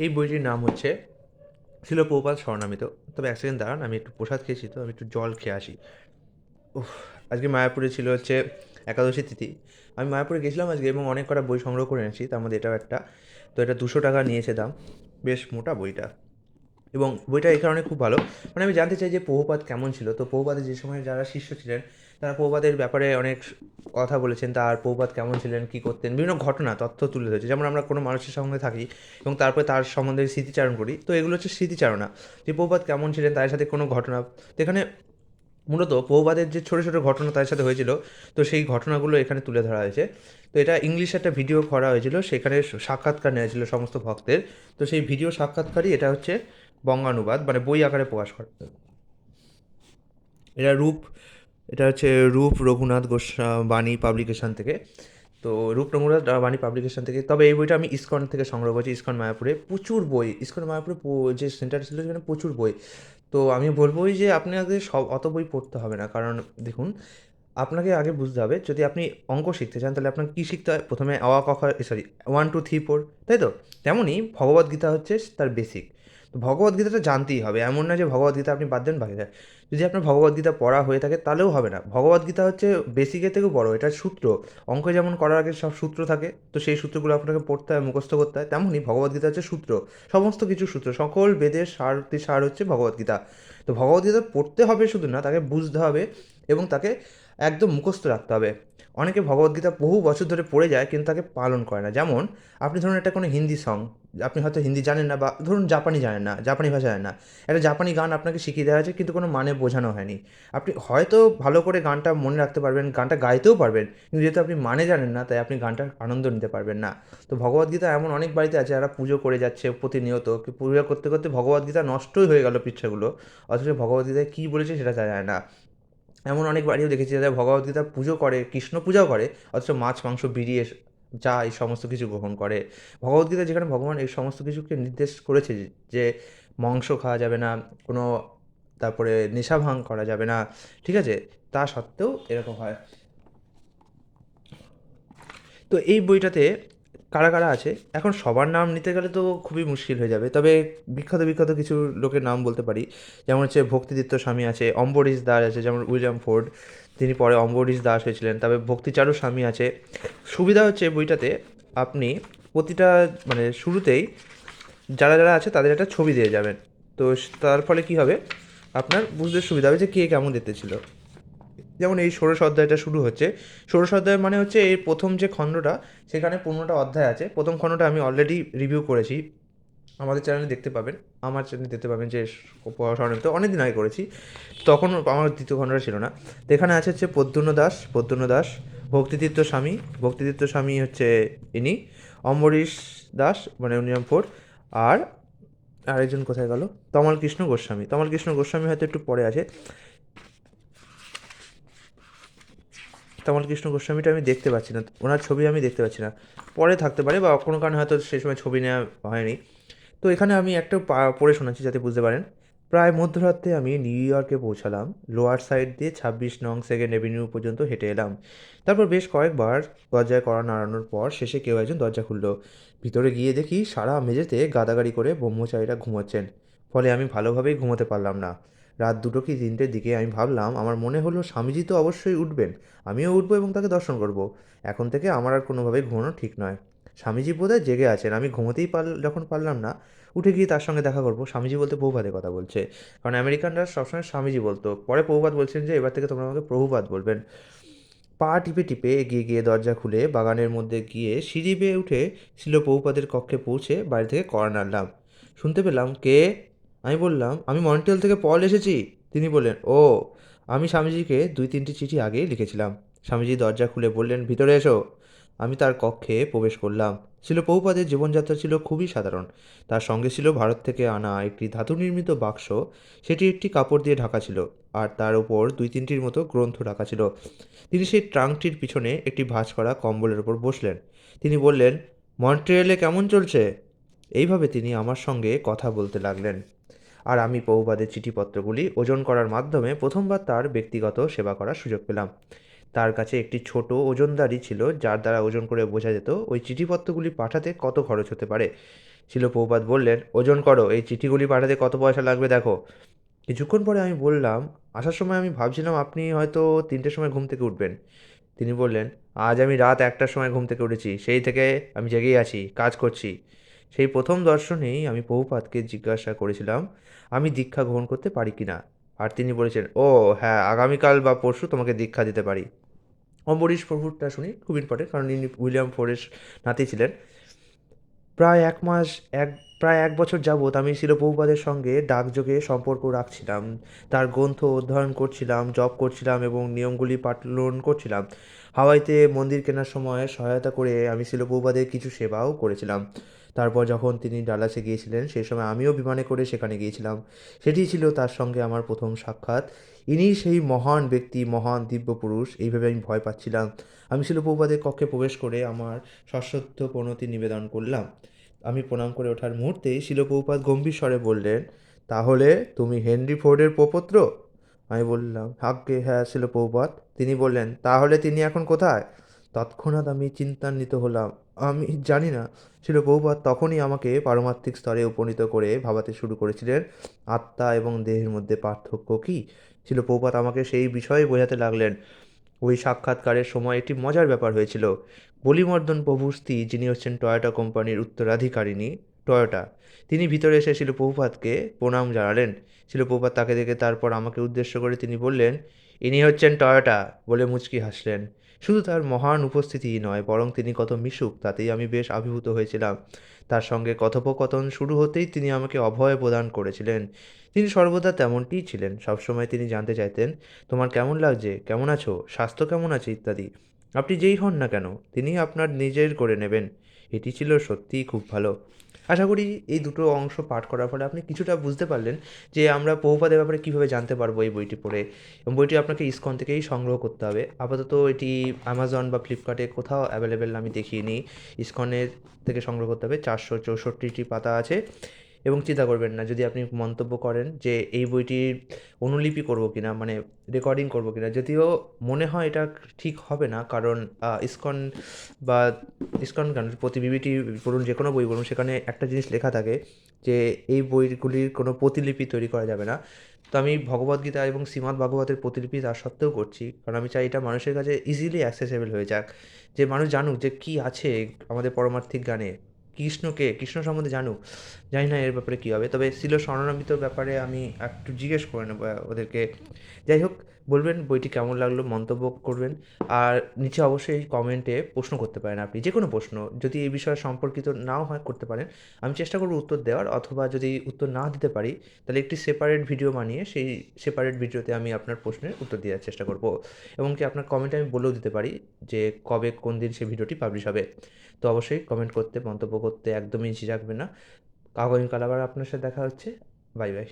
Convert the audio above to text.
এই বইটির নাম হচ্ছে শিল প্রভুপাদ স্বর্ণামিত। তবে এক সেকেন্ড দাঁড়ান, আমি একটু প্রসাদ খেয়েছি তো আমি একটু জল খেয়ে আসি। উফ! আজকে মায়াপুরে ছিল হচ্ছে একাদশী তিথি। আমি মায়াপুরে গেছিলাম আজকে এবং অনেক কটা বই সংগ্রহ করে এনেছি, তার মধ্যে এটাও একটা। তো এটা 200 টাকা নিয়েছে দাম। বেশ মোটা বইটা, এবং বইটা এই কারণে খুব ভালো, মানে আমি জানতে চাই যে প্রভুপাদ কেমন ছিল। তো প্রভুপাদের যে সময় যারা শিষ্য ছিলেন তারা প্রভুপাদের ব্যাপারে অনেক কথা বলেছেন, তার প্রভুপাদ কেমন ছিলেন, কী করতেন, বিভিন্ন ঘটনা তথ্য তুলে ধরেছে। যেমন আমরা কোনো মানুষের সঙ্গে থাকি এবং তারপরে তার সম্বন্ধে স্মৃতিচারণ করি, তো এগুলো হচ্ছে স্মৃতিচারণা, যে প্রভুপাদ কেমন ছিলেন তার সাথে কোনো ঘটনা। তো এখানে মূলত প্রভুপাদের যে ছোটো ছোটো ঘটনা তার সাথে হয়েছিল, তো সেই ঘটনাগুলো এখানে তুলে ধরা হয়েছে। তো এটা ইংলিশে একটা ভিডিও করা হয়েছিল, সেখানে সাক্ষাৎকার নেওয়া হয়েছিল সমস্ত ভক্তের। তো সেই ভিডিও সাক্ষাৎকারই এটা হচ্ছে বঙ্গানুবাদ, মানে বই আকারে প্রকাশ করা। এটা রূপ এটা হচ্ছে রূপ রঘুনাথ বাণী পাবলিকেশন থেকে। তো রূপ রঘুনাথ বাণী পাবলিকেশন থেকে। তবে এই বইটা আমি ইসকন থেকে সংগ্রহ করেছি। ইসকন মায়াপুরে প্রচুর বই, ইসকন মায়াপুরে যে সেন্টার ছিল সেখানে প্রচুর বই। তো আমি বলবোই যে আপনাকে সব অত বই পড়তে হবে না, কারণ দেখুন, আপনাকে আগে বুঝতে হবে, যদি আপনি অঙ্ক শিখতে চান তাহলে আপনাকে কী শিখতে হয়, প্রথমে অ আ ক খ, সরি, 1 2 3 4, তাই তো? তেমনই ভগবদ্গীতা হচ্ছে তার বেসিক। তো ভগবদ্গীতাটা জানতেই হবে, এমন না যে ভগবদ্গীতা আপনি বাদ দেন বাকি যায়। যদি আপনার ভগবদ্গীতা পড়া হয়ে থাকে তাহলেও হবে না, ভগবদ্গীতা হচ্ছে বেসিকের থেকেও বড়, এটা সূত্র। অঙ্ক যেমন করার আগে সব সূত্র থাকে, তো সেই সূত্রগুলো আপনাকে পড়তে হয়, মুখস্থ করতে হয়, তেমনই ভগবদ্গীতা হচ্ছে সূত্র। সমস্ত কিছু সূত্র, সকল বেদের সার হচ্ছে ভগবদ্গীতা। তো ভগবদ্গীতা পড়তে হবে শুধু না, তাকে বুঝতে হবে এবং তাকে একদম মুখস্থ রাখতে হবে। অনেকে ভগবদ্গীতা বহু বছর ধরে পড়ে যায় কিন্তু তাকে পালন করে না। যেমন আপনি ধরুন একটা কোনো হিন্দি সং, আপনি হয়তো হিন্দি জানেন না, বা ধরুন জাপানি জানেন না, জাপানি ভাষা জানেন না, একটা জাপানি গান আপনাকে শিখিয়ে দেওয়া হয়েছে কিন্তু কোনো মানে বোঝানো হয়নি। আপনি হয়তো ভালো করে গানটা মনে রাখতে পারবেন, গানটা গাইতেও পারবেন, কিন্তু যেহেতু আপনি মানে জানেন না তাই আপনি গানটার আনন্দ নিতে পারবেন না। তো ভগবদ্গীতা এমন অনেক বাড়িতে আছে যারা পুজো করে যাচ্ছে প্রতিনিয়ত, পুজো করতে করতে ভগবদ্গীতা নষ্টই হয়ে গেল পৃষ্ঠাগুলো, অথচ ভগবদ্গীতায় কী বলেছে সেটা জানে না। এমন অনেক বাড়িও দেখেছি যারা ভগবদ্গীতা পুজো করে, কৃষ্ণ পূজাও করে, অথচ মাছ মাংস বিড়ি চা এই সমস্ত কিছু গ্রহণ করে। ভগবদ্গীতা যেখানে ভগবান এই সমস্ত কিছুকে নির্দেশ করেছে যে মাংস খাওয়া যাবে না, কোনো, তারপরে নেশা ভাঙ করা যাবে না, ঠিক আছে, তা সত্ত্বেও এরকম হয়। তো এই বইটাতে কারা কারা আছে, এখন সবার নাম নিতে গেলে তো খুবই মুশকিল হয়ে যাবে, তবে বিখ্যাত বিখ্যাত কিছু লোকের নাম বলতে পারি। যেমন হচ্ছে ভক্তিদীপ্ত স্বামী আছে, অম্বরীশ দাস আছে, যেমন উইলিয়াম ফোর্ড, তিনি পরে অম্বরীশ দাস হয়েছিলেন। তবে ভক্তিচারু স্বামী আছে। সুবিধা হচ্ছে বইটাতে আপনি প্রতিটা, মানে শুরুতেই যারা যারা আছে তাদের একটা ছবি দিয়ে যাবেন। তো তার ফলে কী হবে, আপনার বুঝতে সুবিধা হবে যে কে কেমন দেখতে ছিল। যেমন এই ষোড়শ অধ্যায়টা শুরু হচ্ছে, ষোড়শ অধ্যায় মানে হচ্ছে এই প্রথম যে খণ্ডটা, সেখানে 15টা অধ্যায় আছে। প্রথম খণ্ডটা আমি অলরেডি রিভিউ করেছি, আমাদের চ্যানেলে দেখতে পাবেন, আমার চ্যানেলে দেখতে পাবেন যে পড়াশোনা তো অনেক দিন আগে করেছি, তখন আমার দ্বিতীয় খণ্ডটা ছিল না। তো এখানে আছে হচ্ছে পদ্মন্য দাস, ভক্তিতীর্থ স্বামী, ভক্তিতীর্থ স্বামী হচ্ছে ইনি, অম্বরীশ দাস মানে উনিয়াম ফোর, আর আরেকজন কোথায় গেল, তমাল কৃষ্ণ গোস্বামী হয়তো একটু পরে আছে। তমাল কৃষ্ণ গোস্বামীটা আমি দেখতে পাচ্ছি না, ওনার ছবি আমি দেখতে পাচ্ছি না, পরে থাকতে পারে বা কোনো কারণে হয়তো সেই সময় ছবি নেওয়া হয়নি। তো এখানে আমি একটা পড়ে শোনাচ্ছি যাতে বুঝতে পারেন। প্রায় মধ্যরাতে আমি নিউ ইয়র্কে পৌঁছালাম। লোয়ার সাইড দিয়ে 26 নং সেকেন্ড এভিনিউ পর্যন্ত হেঁটে এলাম। তারপর বেশ কয়েকবার দরজায় কড়া নাড়ানোর পর শেষে কেউ একজন দরজা খুলল। ভিতরে গিয়ে দেখি সারা মেঝেতে গাদাগাড়ি করে ব্রহ্মচারীরা ঘুমোচ্ছেন। ফলে আমি ভালোভাবেই ঘুমোতে পারলাম না। রাত 2টো কি 3টের দিকে আমি ভাবলাম, আমার মনে হলো স্বামীজি তো অবশ্যই উঠবেন, আমিও উঠবো এবং তাকে দর্শন করব। এখন থেকে আমার আর কোনোভাবেই ঘুমানো ঠিক নয়। স্বামীজি বোধহয় জেগে আছেন, আমি ঘুমোতেই যখন পারলাম না, উঠে গিয়ে তার সঙ্গে দেখা করব। স্বামীজি বলতে প্রভুপাদের কথা বলছে, কারণ আমেরিকানরা সবসময় স্বামীজি বলতো, পরে প্রভুপাদ বলছেন যে এবার থেকে তোমরা আমাকে প্রভুপাদ বলবেন। পা টিপে টিপে এগিয়ে গিয়ে দরজা খুলে বাগানের মধ্যে গিয়ে সিঁড়ি বেয়ে উঠে ছিল প্রভুপাদের কক্ষে পৌঁছে বাইরে থেকে কড়া নাড়লাম। শুনতে পেলাম, কে? আমি বললাম, আমি মন্ট্রিয়াল থেকে পল এসেছি। তিনি বললেন, ও, আমি স্বামীজিকে 2-3টি চিঠি আগেই লিখেছিলাম। স্বামীজি দরজা খুলে বললেন, ভিতরে এসো। আমি তার কক্ষে প্রবেশ করলাম। ছিল প্রভুপাদের জীবনযাত্রা ছিল খুবই সাধারণ। তার সঙ্গে ছিল ভারত থেকে আনা একটি ধাতু নির্মিত বাক্স, সেটি একটি কাপড় দিয়ে ঢাকা ছিল, আর তার উপর 2-3টির মতো গ্রন্থ রাখা ছিল। তিনি সেই ট্রাঙ্কটির পিছনে একটি ভাঁজ করা কম্বলের ওপর বসলেন। তিনি বললেন, মন্ট্রিয়েলে কেমন চলছে? এইভাবে তিনি আমার সঙ্গে কথা বলতে লাগলেন, আর আমি প্রভুপাদের চিঠিপত্রগুলি ওজন করার মাধ্যমে প্রথমবার তার ব্যক্তিগত সেবা করার সুযোগ পেলাম। তার কাছে একটি ছোট ওজনদারি ছিল, যার দ্বারা ওজন করে বোঝা যেত ওই চিঠিপত্রগুলি পাঠাতে কত খরচ হতে পারে। শিল প্রভুপাদ বললেন, ওজন করো, এই চিঠিগুলি পাঠাতে কত পয়সা লাগবে দেখো। কিছুক্ষণ পরে আমি বললাম, আসার সময় আমি ভাবছিলাম আপনি হয়তো 3টের সময় ঘুম থেকে উঠবেন। তিনি বললেন, আজ আমি রাত 1টার সময় ঘুম থেকে উঠেছি, সেই থেকে আমি জেগেই আছি, কাজ করছি। সেই প্রথম দর্শনেই আমি প্রভুপাদকে জিজ্ঞাসা করেছিলাম আমি দীক্ষা গ্রহণ করতে পারি কি না। আর তিনি বলেছেন, ও হ্যাঁ, আগামীকাল বা পরশু তোমাকে দীক্ষা দিতে পারি। অম্বরীশ প্রভুরটা শুনি, খুব ইম্পর্টেন্ট, কারণ ইনি উইলিয়াম ফোরের নাতি ছিলেন। প্রায় 1 মাস, প্রায় 1 বছর যাবৎ আমি শিল প্রভুপাদের সঙ্গে ডাকযোগে সম্পর্ক রাখছিলাম। তার গ্রন্থ অধ্যয়ন করছিলাম, জপ করছিলাম এবং নিয়মগুলি পালন করছিলাম। হাওয়াইতে মন্দির কেনার সময় সহায়তা করে আমি শিল প্রভুপাদের কিছু সেবাও করেছিলাম। তারপর যখন তিনি ডালাসে গিয়েছিলেন সেই সময় আমিও বিমানে করে সেখানে গিয়েছিলাম। সেটি ছিল তার সঙ্গে আমার প্রথম সাক্ষাৎ। ইনিই সেই মহান ব্যক্তি, মহান দিব্য পুরুষ, এইভাবে আমি ভয় পাচ্ছিলাম। আমি শিল প্রভুপাদের কক্ষে প্রবেশ করে আমার সশ্রদ্ধ প্রণতি নিবেদন করলাম। আমি প্রণাম করে ওঠার মুহূর্তেই শিল প্রভুপাদ গম্ভীর স্বরে বললেন, তাহলে তুমি হেনরি ফোর্ডের প্রপৌত্র? আমি বললাম, আজ্ঞে হ্যাঁ শিল প্রভুপাদ। তিনি বললেন, তাহলে তিনি এখন কোথায়? তৎক্ষণাৎ আমি চিন্তান্বিত হলাম। আমি জানি না। শিল প্রভুপাদ তখনই আমাকে পারমার্থিক স্তরে উপনীত করে ভাবাতে শুরু করেছিলেন, আত্মা এবং দেহের মধ্যে পার্থক্য কী। শিল প্রভুপাদ আমাকে সেই বিষয়ে বোঝাতে লাগলেন। ওই সাক্ষাৎকারের সময় একটি মজার ব্যাপার হয়েছিল। বলিমর্দন প্রভুর স্ত্রী, যিনি হচ্ছেন টয়োটা কোম্পানির উত্তরাধিকারিণী টয়োটা, তিনি ভিতরে এসে শিল প্রভুপাদকে প্রণাম জানালেন। শিল প্রভুপাদ তাকে দেখে তারপর আমাকে উদ্দেশ্য করে তিনি বললেন, ইনি হচ্ছেন টয়োটা, বলে মুচকি হাসলেন। শুধু তার মহান উপস্থিতিই নয়, বরং তিনি কত মিশুক তাতেই আমি বেশ আবির্ভূত হয়েছিলাম। তার সঙ্গে কথোপকথন শুরু হতেই তিনি আমাকে অভয় প্রদান করেছিলেন। তিনি সর্বদা তেমনটিই ছিলেন। সবসময় তিনি জানতে চাইতেন, তোমার কেমন লাগছে, কেমন আছো, স্বাস্থ্য কেমন আছে ইত্যাদি। আপনি যেই হন না কেন তিনি আপনার নিজের করে নেবেন। এটি ছিল সত্যিই খুব ভালো। আশা করি এই দুটো অংশ পাঠ করার ফলে আপনি কিছুটা বুঝতে পারলেন যে আমরা প্রভুপাদের ব্যাপারে কীভাবে জানতে পারবো এই বইটি পড়ে। এবং বইটি আপনাকে ইসকন থেকেই সংগ্রহ করতে হবে। আপাতত এটি অ্যামাজন বা ফ্লিপকার্টে কোথাও অ্যাভেলেবেল আমি দেখিনি। ইসকনের থেকে সংগ্রহ করতে হবে। 464টি পাতা আছে। এবং চিন্তা করবেন না যদি আপনি মন্তব্য করেন যে এই বইটির অনুলিপি করব কিনা, মানে রেকর্ডিং করব কিনা। যদিও মনে হয় এটা ঠিক হবে না, কারণ ইসকন বা ইসকন কেন, প্রতিবিবিটি পড়ুন, যে কোনো বই পড়ুন, সেখানে একটা জিনিস লেখা থাকে যে এই বইগুলির কোনো প্রতিলিপি তৈরি করা যাবে না। তো আমি ভগবদ্গীতা এবং শ্রীমদ্ ভাগবতের প্রতিলিপি তার সত্ত্বেও করছি, কারণ আমি চাই এটা মানুষের কাছে ইজিলি অ্যাক্সেসেবল হয়ে যাক, যে মানুষ জানুক যে কী আছে আমাদের পারমার্থিক জ্ঞানে, কৃষ্ণকে, কৃষ্ণ সম্বন্ধে জানুক। জানি না এর ব্যাপারে কী হবে, তবে শিল শরণামৃতর ব্যাপারে আমি একটু জিজ্ঞেস করে নেবো ওদেরকে। যাই হোক, বলবেন বইটি কেমন লাগলো, মন্তব্য করবেন। আর নিচে অবশ্যই কমেন্টে প্রশ্ন করতে পারেন, আপনি যে কোনো প্রশ্ন, যদি এই বিষয়ে সম্পর্কিত নাও হয় করতে পারেন। আমি চেষ্টা করবো উত্তর দেওয়ার, অথবা যদি উত্তর না দিতে পারি তাহলে একটি সেপারেট ভিডিও বানিয়ে সেই সেপারেট ভিডিওতে আমি আপনার প্রশ্নের উত্তর দেওয়ার চেষ্টা করব। এবং কি আপনার কমেন্টে আমি বলেও দিতে পারি যে কবে কোন দিন সেই ভিডিওটি পাবলিশ হবে। তো অবশ্যই কমেন্ট করতে, মন্তব্য করতে একদমই ঝিঝাকবেন না। আগামীকাল আবার আপনার সাথে দেখা হচ্ছে। Bye bye.